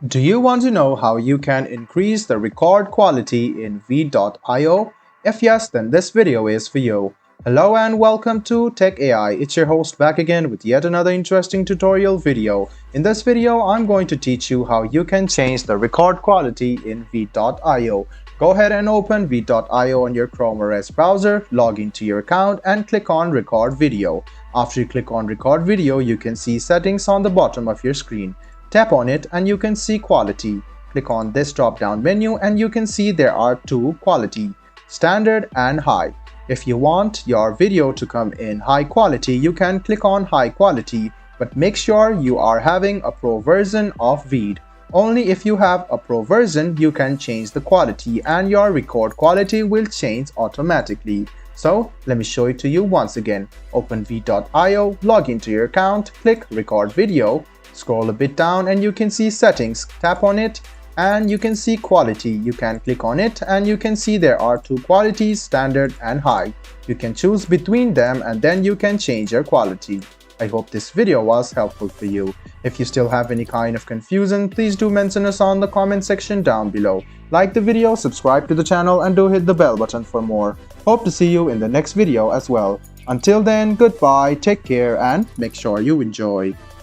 Do you want to know how you can increase the record quality in v.io? If yes, then this video is for you. Hello and welcome to Tech AI. It's your host back again with yet another interesting tutorial video. In this video, I'm going to teach you how you can change the record quality in v.io. Go ahead and open v.io on your Chrome OS browser, log into your account and click on Record Video. After you click on Record Video, you can see settings on the bottom of your screen. Tap on it and you can see quality. Click on this drop down menu and you can see there are two quality, standard and high. If you want your video to come in high quality, you can click on high quality, but make sure you are having a pro version of Veed. Only if you have a pro version, you can change the quality and your record quality will change automatically. So let me show it to you once again. Open v.io, log into your account, click record video. Scroll a bit down and you can see settings. Tap on it and you can see quality. You can click on it and you can see there are two qualities, standard and high. You can choose between them and then you can change your quality. I hope this video was helpful for you. If you still have any kind of confusion, please do mention us on the comment section down below. Like the video, subscribe to the channel and do hit the bell button for more. Hope to see you in the next video as well. Until then, goodbye, take care and make sure you enjoy.